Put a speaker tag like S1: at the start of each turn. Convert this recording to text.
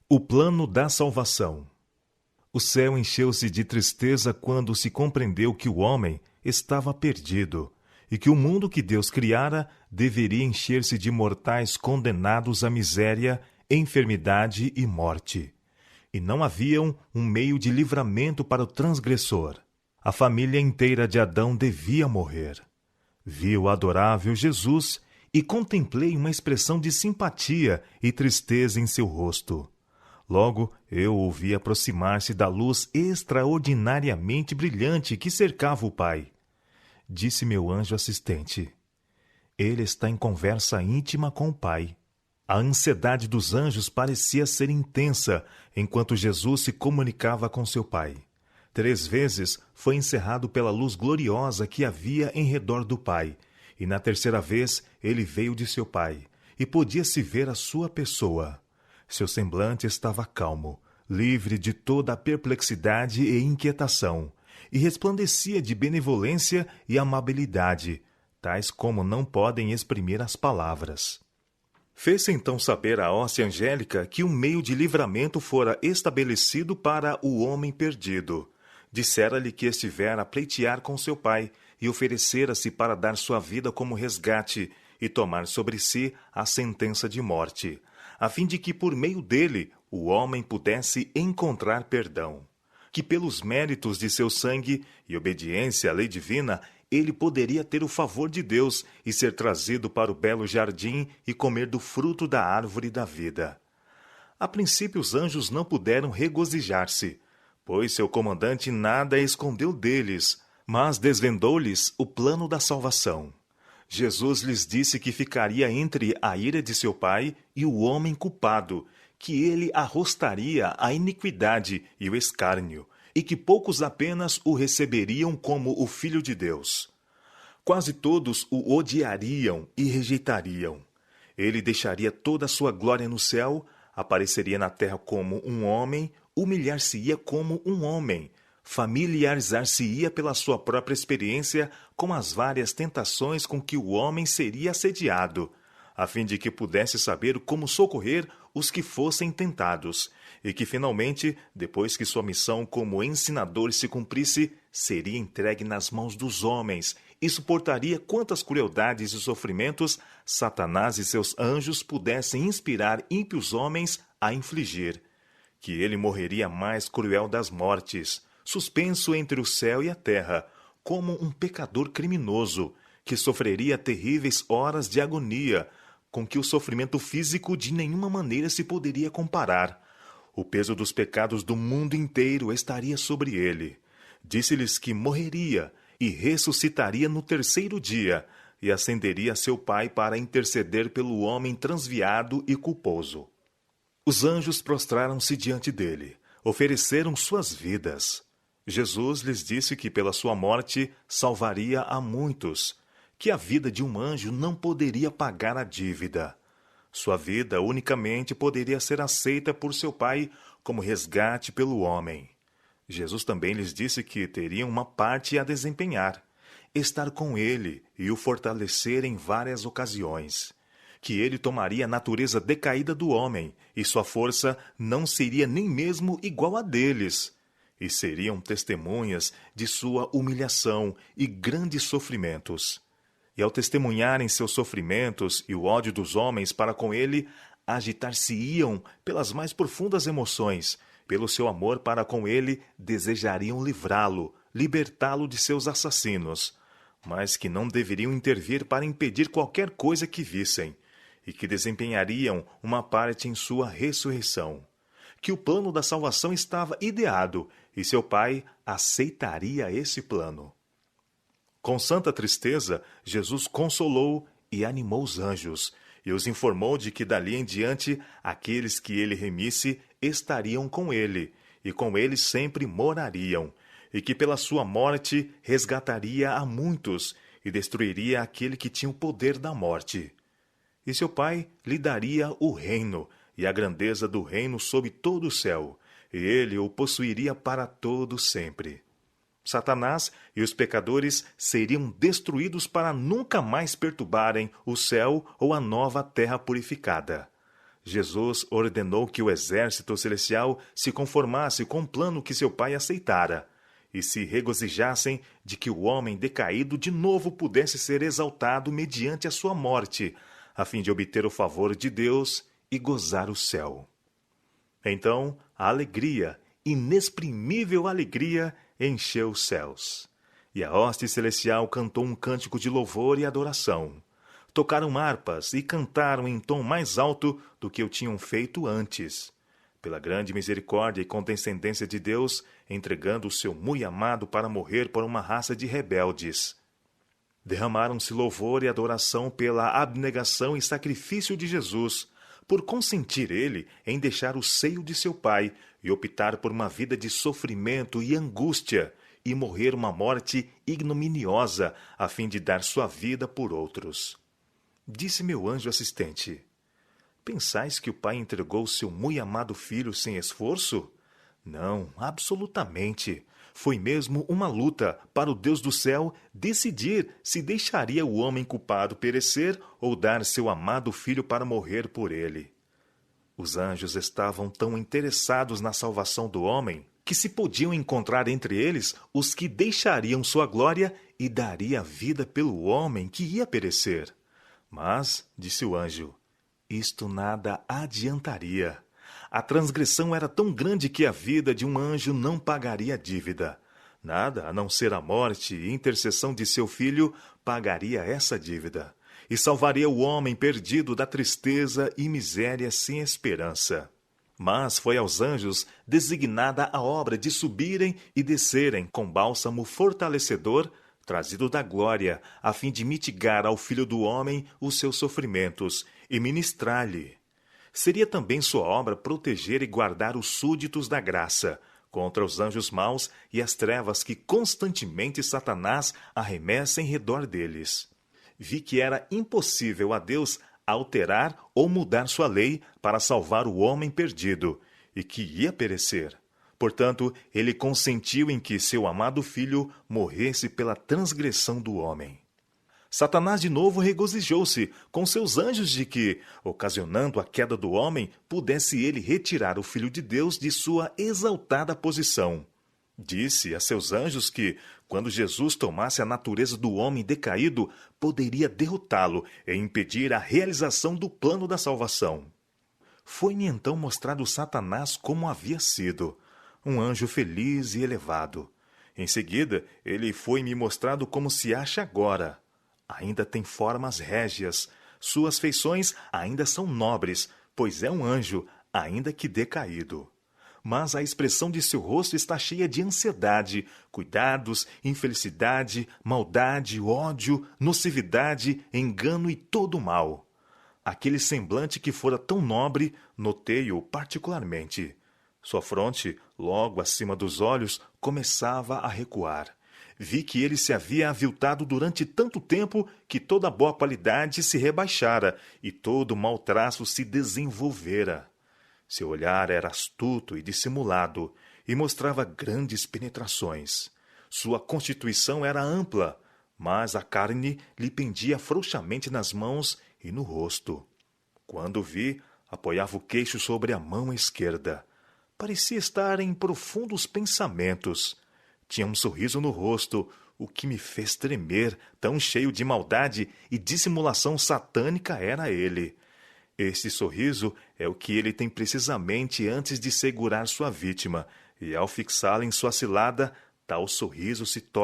S1: O plano da salvação. O céu encheu-se de tristeza quando se compreendeu que o homem estava perdido e que o mundo que Deus criara deveria encher-se de mortais condenados à miséria, enfermidade e morte. E não havia um meio de livramento para o transgressor. A família inteira de Adão devia morrer. Vi o adorável Jesus e contemplei uma expressão de simpatia e tristeza em seu rosto. Logo, eu o vi aproximar-se da luz extraordinariamente brilhante que cercava o Pai. Disse meu anjo assistente: ele está em conversa íntima com o Pai. A ansiedade dos anjos parecia ser intensa enquanto Jesus se comunicava com seu Pai. 3 vezes foi encerrado pela luz gloriosa que havia em redor do Pai, e na 3ª vez ele veio de seu Pai, e podia-se ver a sua pessoa. Seu semblante estava calmo, livre de toda a perplexidade e inquietação, e resplandecia de benevolência e amabilidade, tais como não podem exprimir as palavras. Fez-se então saber à hoste angélica que um meio de livramento fora estabelecido para o homem perdido. Dissera-lhe que estivera a pleitear com seu pai e oferecera-se para dar sua vida como resgate e tomar sobre si a sentença de morte, a fim de que por meio dele o homem pudesse encontrar perdão. Que pelos méritos de seu sangue e obediência à lei divina, ele poderia ter o favor de Deus e ser trazido para o belo jardim e comer do fruto da árvore da vida. A princípio os anjos não puderam regozijar-se, pois seu comandante nada escondeu deles, mas desvendou-lhes o plano da salvação. Jesus lhes disse que ficaria entre a ira de seu pai e o homem culpado, que ele arrostaria a iniquidade e o escárnio, e que poucos apenas o receberiam como o Filho de Deus. Quase todos o odiariam e rejeitariam. Ele deixaria toda a sua glória no céu, apareceria na terra como um homem, humilhar-se-ia como um homem, familiarizar-se-ia pela sua própria experiência com as várias tentações com que o homem seria assediado, a fim de que pudesse saber como socorrer os que fossem tentados, e que finalmente, depois que sua missão como ensinador se cumprisse, seria entregue nas mãos dos homens e suportaria quantas crueldades e sofrimentos Satanás e seus anjos pudessem inspirar ímpios homens a infligir. Que ele morreria mais cruel das mortes, suspenso entre o céu e a terra, como um pecador criminoso, que sofreria terríveis horas de agonia, com que o sofrimento físico de nenhuma maneira se poderia comparar. O peso dos pecados do mundo inteiro estaria sobre ele. Disse-lhes que morreria e ressuscitaria no 3º dia, e ascenderia a seu Pai para interceder pelo homem transviado e culposo. Os anjos prostraram-se diante dele, ofereceram suas vidas. Jesus lhes disse que pela sua morte salvaria a muitos, que a vida de um anjo não poderia pagar a dívida. Sua vida unicamente poderia ser aceita por seu Pai como resgate pelo homem. Jesus também lhes disse que teriam uma parte a desempenhar, estar com ele e o fortalecer em várias ocasiões, que ele tomaria a natureza decaída do homem e sua força não seria nem mesmo igual a deles, e seriam testemunhas de sua humilhação e grandes sofrimentos. E ao testemunharem seus sofrimentos e o ódio dos homens para com ele, agitar-se-iam pelas mais profundas emoções. Pelo seu amor para com ele, desejariam livrá-lo, libertá-lo de seus assassinos, mas que não deveriam intervir para impedir qualquer coisa que vissem, e que desempenhariam uma parte em sua ressurreição. Que o plano da salvação estava ideado, e seu Pai aceitaria esse plano. Com santa tristeza, Jesus consolou e animou os anjos, e os informou de que dali em diante aqueles que ele remisse estariam com ele, e com ele sempre morariam, e que pela sua morte resgataria a muitos e destruiria aquele que tinha o poder da morte. E seu Pai lhe daria o reino e a grandeza do reino sob todo o céu, e ele o possuiria para todo sempre. Satanás e os pecadores seriam destruídos para nunca mais perturbarem o céu ou a nova terra purificada. Jesus ordenou que o exército celestial se conformasse com o plano que seu pai aceitara e se regozijassem de que o homem decaído de novo pudesse ser exaltado mediante a sua morte, a fim de obter o favor de Deus e gozar o céu. Então, a alegria, inexprimível alegria, encheu os céus. E a hoste celestial cantou um cântico de louvor e adoração. Tocaram harpas e cantaram em tom mais alto do que o tinham feito antes, pela grande misericórdia e condescendência de Deus, entregando o seu muito amado para morrer por uma raça de rebeldes. Derramaram-se louvor e adoração pela abnegação e sacrifício de Jesus, por consentir ele em deixar o seio de seu pai e optar por uma vida de sofrimento e angústia, e morrer uma morte ignominiosa, a fim de dar sua vida por outros. Disse meu anjo assistente: pensais que o pai entregou seu muito amado filho sem esforço? Não, absolutamente. Foi mesmo uma luta para o Deus do céu decidir se deixaria o homem culpado perecer ou dar seu amado filho para morrer por ele. Os anjos estavam tão interessados na salvação do homem que se podiam encontrar entre eles os que deixariam sua glória e daria vida pelo homem que ia perecer. Mas, disse o anjo, isto nada adiantaria. A transgressão era tão grande que a vida de um anjo não pagaria a dívida. Nada, a não ser a morte e intercessão de seu filho, pagaria essa dívida, e salvaria o homem perdido da tristeza e miséria sem esperança. Mas foi aos anjos designada a obra de subirem e descerem com bálsamo fortalecedor, trazido da glória, a fim de mitigar ao Filho do Homem os seus sofrimentos e ministrar-lhe. Seria também sua obra proteger e guardar os súditos da graça contra os anjos maus e as trevas que constantemente Satanás arremessa em redor deles. Vi que era impossível a Deus alterar ou mudar sua lei para salvar o homem perdido, e que ia perecer. Portanto, ele consentiu em que seu amado filho morresse pela transgressão do homem. Satanás de novo regozijou-se com seus anjos de que, ocasionando a queda do homem, pudesse ele retirar o Filho de Deus de sua exaltada posição. Disse a seus anjos que, quando Jesus tomasse a natureza do homem decaído, poderia derrotá-lo e impedir a realização do plano da salvação. Foi-me então mostrado Satanás como havia sido, um anjo feliz e elevado. Em seguida, ele foi-me mostrado como se acha agora. Ainda tem formas régias, suas feições ainda são nobres, pois é um anjo, ainda que decaído. Mas a expressão de seu rosto está cheia de ansiedade, cuidados, infelicidade, maldade, ódio, nocividade, engano e todo o mal. Aquele semblante que fora tão nobre, notei-o particularmente. Sua fronte, logo acima dos olhos, começava a recuar. Vi que ele se havia aviltado durante tanto tempo que toda boa qualidade se rebaixara e todo mau traço se desenvolvera. Seu olhar era astuto e dissimulado, e mostrava grandes penetrações. Sua constituição era ampla, mas a carne lhe pendia frouxamente nas mãos e no rosto. Quando o vi, apoiava o queixo sobre a mão esquerda. Parecia estar em profundos pensamentos. Tinha um sorriso no rosto, o que me fez tremer, tão cheio de maldade e dissimulação satânica era ele. Este sorriso é o que ele tem precisamente antes de segurar sua vítima, e ao fixá-la em sua cilada, tal sorriso se torna